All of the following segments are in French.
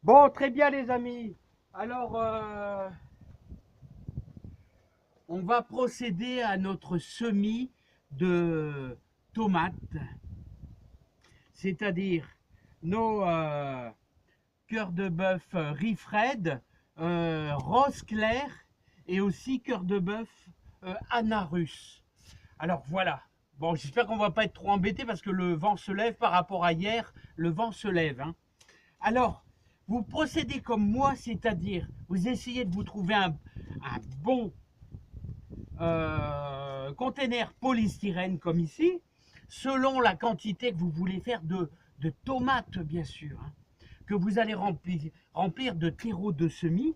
Bon, très bien les amis. Alors, on va procéder à notre semis de tomates, c'est-à-dire nos cœurs de bœuf riz Fred, rose clair et aussi cœur de bœuf Anna russe. Alors voilà. Bon, j'espère qu'on va pas être trop embêté parce que le vent se lève par rapport à hier. Le vent se lève, hein. Alors, vous procédez comme moi, c'est-à-dire vous essayez de vous trouver un bon container polystyrène comme ici, selon la quantité que vous voulez faire de tomates, bien sûr, hein, que vous allez remplir de terreau de semis.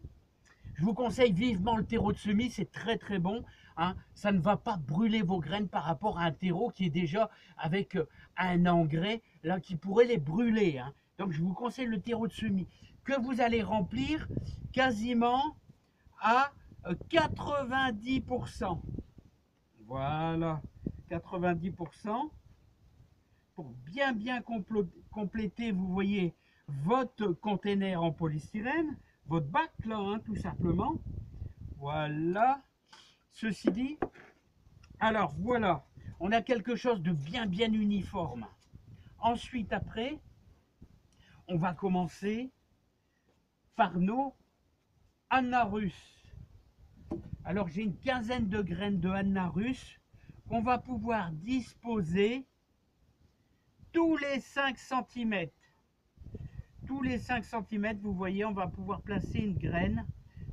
Je vous conseille vivement le terreau de semis, c'est très très bon, hein. Ça ne va pas brûler vos graines par rapport à un terreau qui est déjà avec un engrais là qui pourrait les brûler, hein. Donc je vous conseille le terreau de semis que vous allez remplir quasiment à 90%. Voilà, 90% pour bien compléter, vous voyez, votre container en polystyrène, votre bac là, hein, tout simplement. Voilà. Ceci dit, alors voilà, on a quelque chose de bien uniforme. Ensuite, après, on va commencer par nos Anna russes. Alors j'ai une quinzaine de graines de Anna russe qu'on va pouvoir disposer tous les 5 cm. Tous les 5 cm, vous voyez, on va pouvoir placer une graine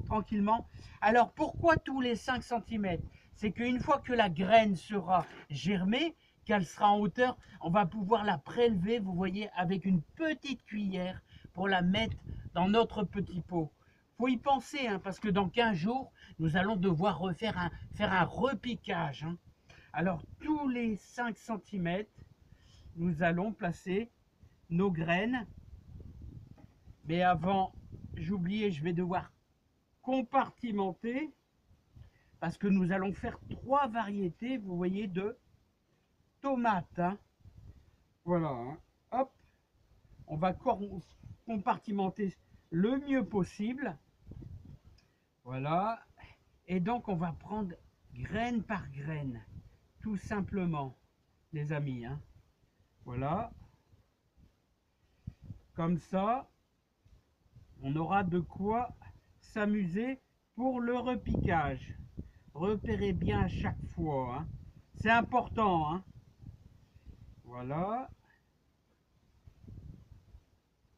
tranquillement. Alors pourquoi tous les 5 cm? C'est qu'une fois que la graine sera germée, qu'elle sera en hauteur, on va pouvoir la prélever, vous voyez, avec une petite cuillère pour la mettre dans notre petit pot. Il faut y penser, hein, parce que dans 15 jours, nous allons devoir faire un repiquage, hein. Alors tous les 5 cm, nous allons placer nos graines. Mais avant, j'oubliais, je vais devoir compartimenter parce que nous allons faire 3 variétés, vous voyez, de tomates, hein. Voilà, hein. Hop, on va compartimenter le mieux possible. Voilà, et donc on va prendre graine par graine, tout simplement, les amis, hein. Voilà, comme ça, on aura de quoi s'amuser pour le repiquage. Repérez bien à chaque fois, hein. C'est important, hein. Voilà.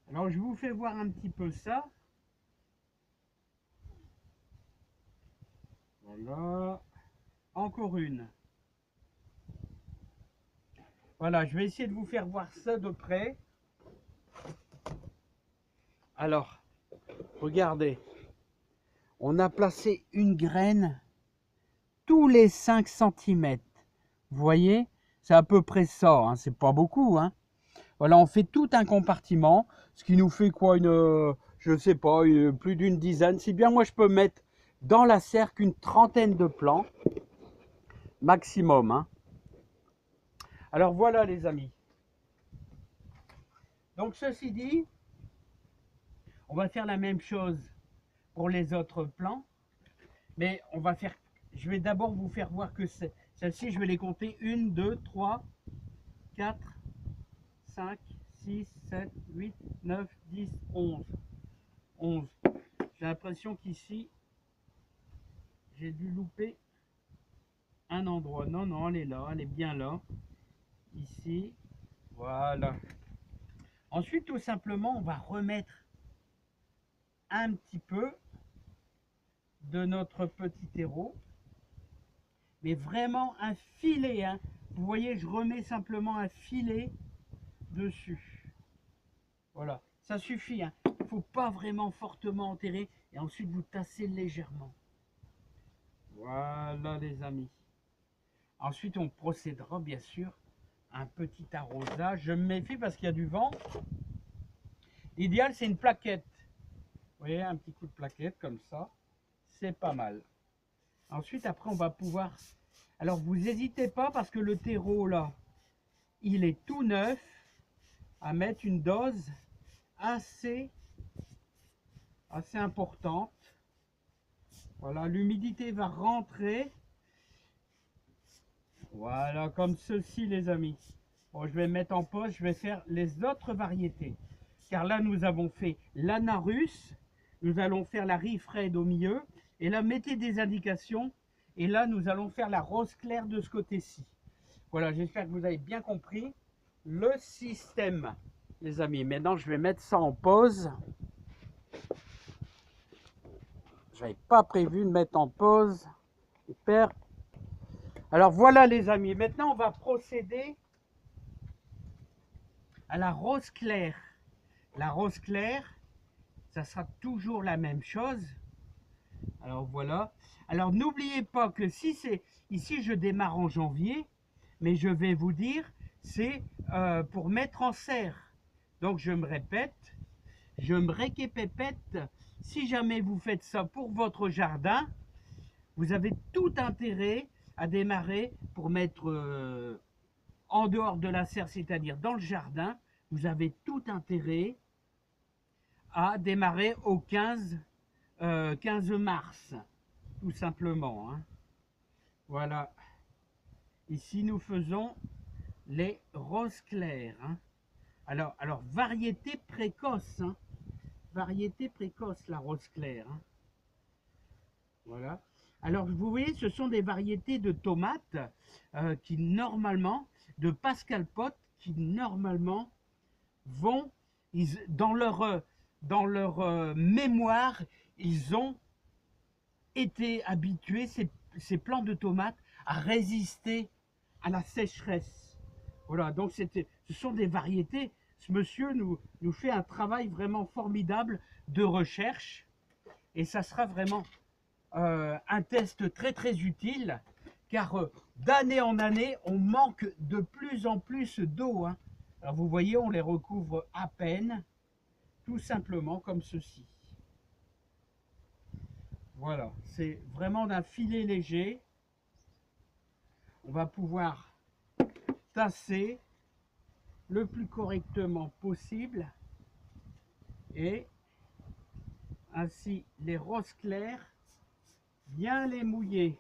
Alors je vous fais voir un petit peu ça. Voilà. Encore une. Voilà, je vais essayer de vous faire voir ça de près. Alors, regardez. On a placé une graine tous les 5 cm. Vous voyez? C'est à peu près ça, hein. C'est pas beaucoup, hein. Voilà, on fait tout un compartiment, ce qui nous fait quoi, je sais pas, plus d'une dizaine. Si bien moi je peux mettre dans la serre qu'une trentaine de plants, maximum, hein. Alors voilà les amis. Donc ceci dit, on va faire la même chose pour les autres plants, mais je vais d'abord vous faire voir que celles-ci, je vais les compter 1, 2, 3, 4, 5, 6, 7, 8, 9, 10, 11. 11. J'ai l'impression qu'ici, j'ai dû louper un endroit. Non, non, elle est là, elle est bien là. Ici, voilà. Ensuite, tout simplement, on va remettre un petit peu de notre petit terreau. Mais vraiment un filet, hein. Vous voyez, je remets simplement un filet dessus. Voilà, ça suffit, hein. Il ne faut pas vraiment fortement enterrer. Et ensuite, vous tassez légèrement. Voilà, les amis. Ensuite, on procédera, bien sûr, à un petit arrosage. Je me méfie parce qu'il y a du vent. L'idéal, c'est une plaquette. Vous voyez, un petit coup de plaquette comme ça. C'est pas mal. Ensuite, après, on va pouvoir... Alors, vous n'hésitez pas parce que le terreau, là, il est tout neuf, à mettre une dose assez assez importante. Voilà, l'humidité va rentrer. Voilà, comme ceci les amis. Bon, je vais mettre en pause, je vais faire les autres variétés. Car là, nous avons fait l'Anna russe, nous allons faire la Rifred au milieu. Et là, mettez des indications. Et là, nous allons faire la rose claire de ce côté-ci. Voilà, j'espère que vous avez bien compris le système, les amis. Maintenant, je vais mettre ça en pause. Je n'avais pas prévu de mettre en pause. Super. Alors voilà les amis, maintenant on va procéder à la rose claire. La rose claire, ça sera toujours la même chose. Alors voilà. Alors n'oubliez pas que si c'est ici je démarre en janvier, mais je vais vous dire c'est pour mettre en serre. Donc je me répète, je me réquépépète. Si jamais vous faites ça pour votre jardin, vous avez tout intérêt à démarrer pour mettre en dehors de la serre, c'est-à-dire dans le jardin. Vous avez tout intérêt à démarrer au 15 mars, tout simplement. Hein. Voilà. Ici, nous faisons les roses claires. Hein. Alors, variété précoce. Hein. Variété précoce, la rose claire. Hein. Voilà. Alors, vous voyez, ce sont des variétés de tomates qui normalement, de Pascal Pot, qui normalement vont, dans leur mémoire, ils ont été habitués, ces plants de tomates, à résister à la sécheresse. Voilà, donc ce sont des variétés. Ce monsieur nous fait un travail vraiment formidable de recherche et ça sera vraiment un test très très utile car d'année en année on manque de plus en plus d'eau. Hein. Alors vous voyez, on les recouvre à peine, tout simplement comme ceci. Voilà, c'est vraiment d'un filet léger. On va pouvoir tasser le plus correctement possible et ainsi les roses claires, bien les mouiller.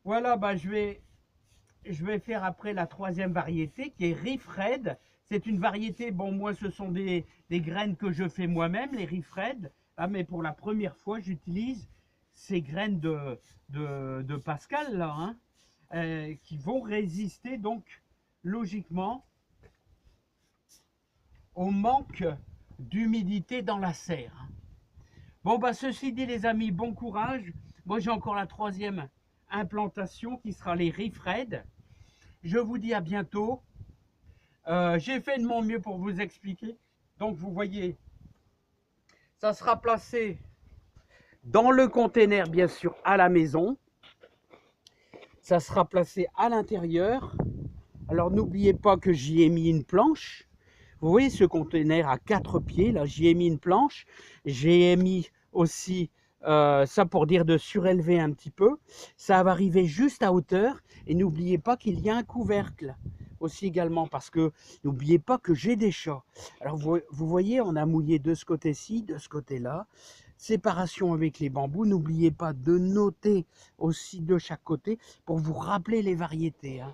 Voilà, bah je vais faire après la troisième variété qui est Rifred. C'est une variété, bon moi ce sont des graines que je fais moi-même, les Rifred. Ah, mais pour la première fois j'utilise ces graines de Pascal là, hein, qui vont résister donc logiquement au manque d'humidité dans la serre. Bon bah ceci dit les amis, bon courage. Moi j'ai encore la troisième implantation qui sera les Rifred. Je vous dis à bientôt. J'ai fait de mon mieux pour vous expliquer. Donc vous voyez, ça sera placé dans le container bien sûr à la maison. Ça sera placé à l'intérieur. Alors n'oubliez pas que j'y ai mis une planche. Vous voyez ce container à 4 pieds, là j'y ai mis une planche. J'ai mis aussi, ça pour dire de surélever un petit peu. Ça va arriver juste à hauteur. Et n'oubliez pas qu'il y a un couvercle aussi également. Parce que n'oubliez pas que j'ai des chats. Alors vous voyez, on a mouillé de ce côté-ci, de ce côté-là. Séparation avec les bambous. N'oubliez pas de noter aussi de chaque côté pour vous rappeler les variétés. Hein.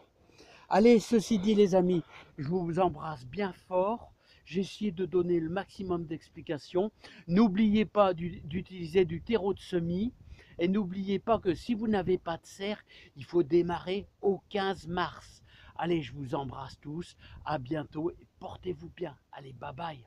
Allez, ceci dit les amis, je vous embrasse bien fort. J'ai essayé de donner le maximum d'explications. N'oubliez pas d'utiliser du terreau de semis. Et n'oubliez pas que si vous n'avez pas de serre, il faut démarrer au 15 mars. Allez, je vous embrasse tous. À bientôt et portez-vous bien. Allez, bye bye.